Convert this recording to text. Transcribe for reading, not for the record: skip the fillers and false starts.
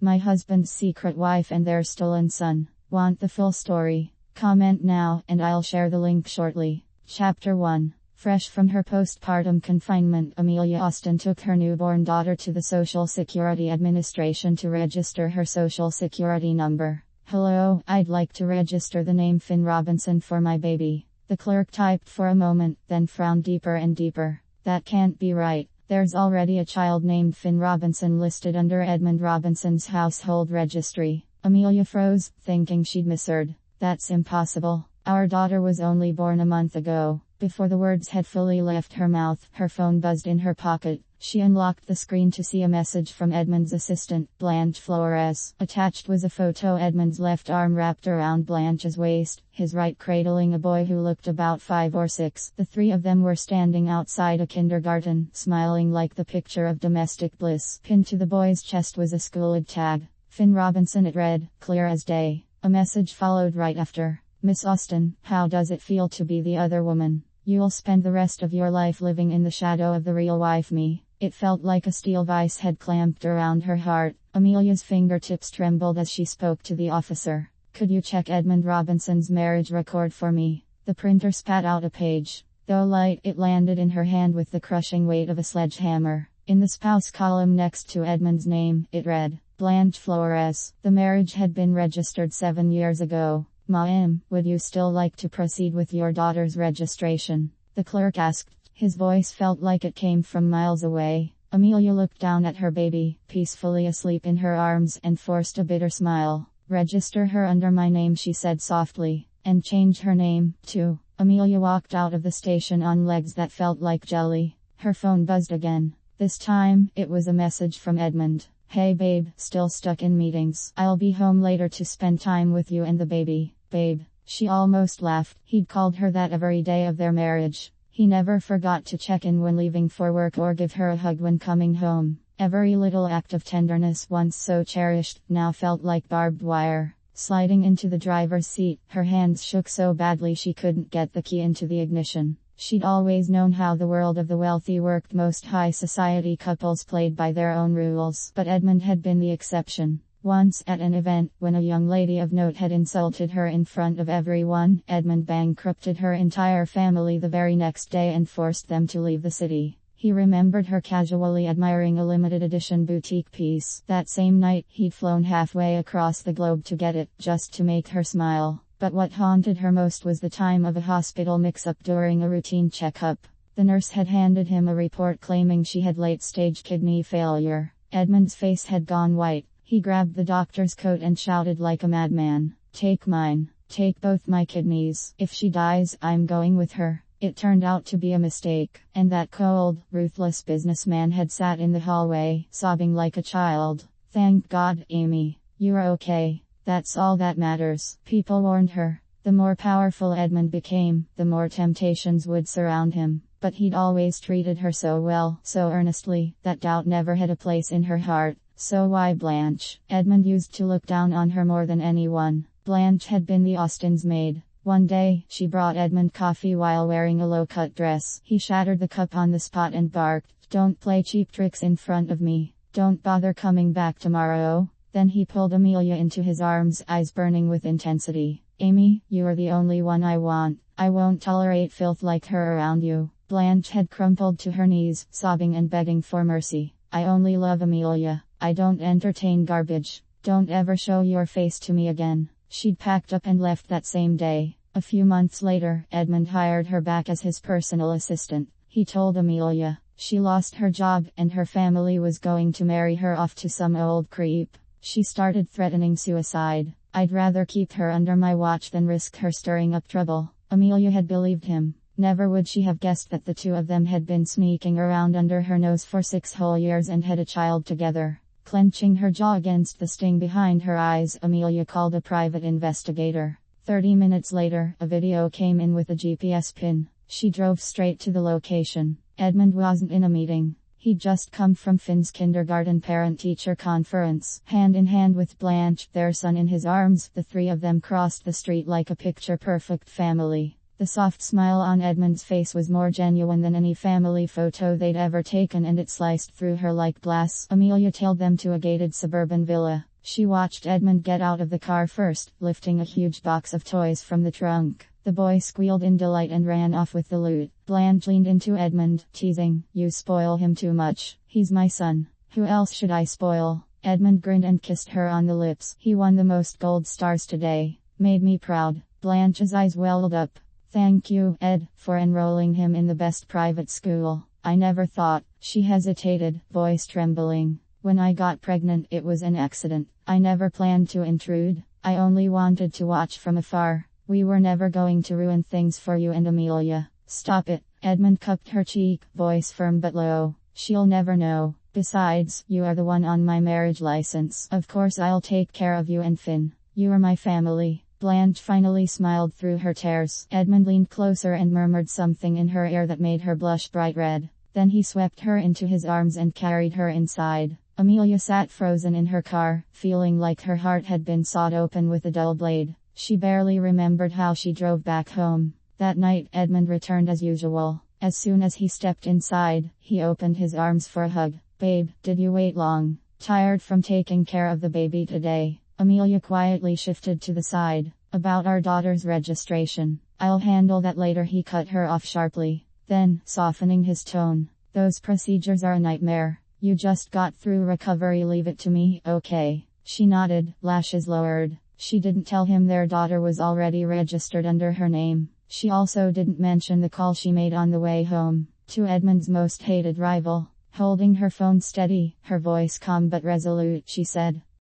My husband's secret wife and their stolen son. Want the full story? Comment now, and I'll share the link shortly. Chapter 1. Fresh from her postpartum confinement, Amelia Austin took her newborn daughter to the Social Security Administration to register her Social Security number. Hello, I'd like to register the name Finn Robinson for my baby. The clerk typed for a moment, then frowned deeper and deeper. That can't be right. There's already a child named Finn Robinson listed under Edmund Robinson's household registry. Amelia froze, thinking she'd misheard. That's impossible. Our daughter was only born a month ago. Before the words had fully left her mouth, her phone buzzed in her pocket. She unlocked the screen to see a message from Edmund's assistant, Blanche Flores. Attached was a photo. Edmund's left arm wrapped around Blanche's waist, his right cradling a boy who looked about 5 or 6. The three of them were standing outside a kindergarten, smiling like the picture of domestic bliss. Pinned to the boy's chest was a schooled tag. Finn Robinson, it read, clear as day. A message followed right after. Miss Austin, how does it feel to be the other woman? You'll spend the rest of your life living in the shadow of the real wife me. It felt like a steel vice had clamped around her heart. Amelia's fingertips trembled as she spoke to the officer. Could you check Edmund Robinson's marriage record for me? The printer spat out a page. Though light, it landed in her hand with the crushing weight of a sledgehammer. In the spouse column next to Edmund's name, it read, Blanche Flores. The marriage had been registered 7 years ago. Ma'am, would you still like to proceed with your daughter's registration? The clerk asked. His voice felt like it came from miles away. Amelia looked down at her baby, peacefully asleep in her arms, and forced a bitter smile. Register her under my name, she said softly. And change her name, too. Amelia walked out of the station on legs that felt like jelly. Her phone buzzed again. This time, it was a message from Edmund. Hey babe, still stuck in meetings. I'll be home later to spend time with you and the baby. Babe. She almost laughed. He'd called her that every day of their marriage. He never forgot to check in when leaving for work or give her a hug when coming home. Every little act of tenderness, once so cherished, now felt like barbed wire. Sliding into the driver's seat, her hands shook so badly she couldn't get the key into the ignition. She'd always known how the world of the wealthy worked. Most high society couples played by their own rules, but Edmund had been the exception. Once at an event, when a young lady of note had insulted her in front of everyone, Edmund bankrupted her entire family the very next day and forced them to leave the city. He remembered her casually admiring a limited edition boutique piece. That same night, he'd flown halfway across the globe to get it, just to make her smile. But what haunted her most was the time of a hospital mix-up during a routine checkup. The nurse had handed him a report claiming she had late-stage kidney failure. Edmund's face had gone white. He grabbed the doctor's coat and shouted like a madman, "Take mine. Take both my kidneys. If she dies, I'm going with her." It turned out to be a mistake, and that cold, ruthless businessman had sat in the hallway, sobbing like a child. Thank God, Amy. You're okay. That's all that matters. People warned her. The more powerful Edmund became, the more temptations would surround him. But he'd always treated her so well, so earnestly, that doubt never had a place in her heart. So why Blanche? Edmund used to look down on her more than anyone. Blanche had been the Austins' maid. One day, she brought Edmund coffee while wearing a low-cut dress. He shattered the cup on the spot and barked, "Don't play cheap tricks in front of me. Don't bother coming back tomorrow." Then he pulled Amelia into his arms, eyes burning with intensity. "Amy, you're the only one I want. I won't tolerate filth like her around you." Blanche had crumpled to her knees, sobbing and begging for mercy. "I only love Amelia. I don't entertain garbage. Don't ever show your face to me again." She'd packed up and left that same day. A few months later, Edmund hired her back as his personal assistant. He told Amelia she lost her job and her family was going to marry her off to some old creep. She started threatening suicide. "I'd rather keep her under my watch than risk her stirring up trouble." Amelia had believed him. Never would she have guessed that the two of them had been sneaking around under her nose for 6 whole years and had a child together. Clenching her jaw against the sting behind her eyes, Amelia called a private investigator. 30 minutes later, a video came in with a GPS pin. She drove straight to the location. Edmund wasn't in a meeting. He'd just come from Finn's kindergarten parent-teacher conference. Hand in hand with Blanche, their son in his arms, the three of them crossed the street like a picture-perfect family. The soft smile on Edmund's face was more genuine than any family photo they'd ever taken, and it sliced through her like glass. Amelia tailed them to a gated suburban villa. She watched Edmund get out of the car first, lifting a huge box of toys from the trunk. The boy squealed in delight and ran off with the loot. Blanche leaned into Edmund, teasing, "You spoil him too much. He's my son. Who else should I spoil?" Edmund grinned and kissed her on the lips. "He won the most gold stars today. Made me proud." Blanche's eyes welled up. "Thank you, Ed, for enrolling him in the best private school. I never thought." She hesitated, voice trembling. "When I got pregnant, it was an accident. I never planned to intrude. I only wanted to watch from afar. We were never going to ruin things for you and Amelia." "Stop it." Edmund cupped her cheek, voice firm but low. "She'll never know. Besides, you are the one on my marriage license. Of course I'll take care of you and Finn. You are my family." Blanche finally smiled through her tears. Edmund leaned closer and murmured something in her ear that made her blush bright red. Then he swept her into his arms and carried her inside. Amelia sat frozen in her car, feeling like her heart had been sawed open with a dull blade. She barely remembered how she drove back home. That night, Edmund returned as usual. As soon as he stepped inside, he opened his arms for a hug. "Babe, did you wait long? Tired from taking care of the baby today?" Amelia quietly shifted to the side. "About our daughter's registration. I'll handle that later," he cut her off sharply. Then, softening his tone, "Those procedures are a nightmare. You just got through recovery, leave it to me, okay?" She nodded, lashes lowered. She didn't tell him their daughter was already registered under her name. She also didn't mention the call she made on the way home, to Edmund's most hated rival. Holding her phone steady, her voice calm but resolute, she said,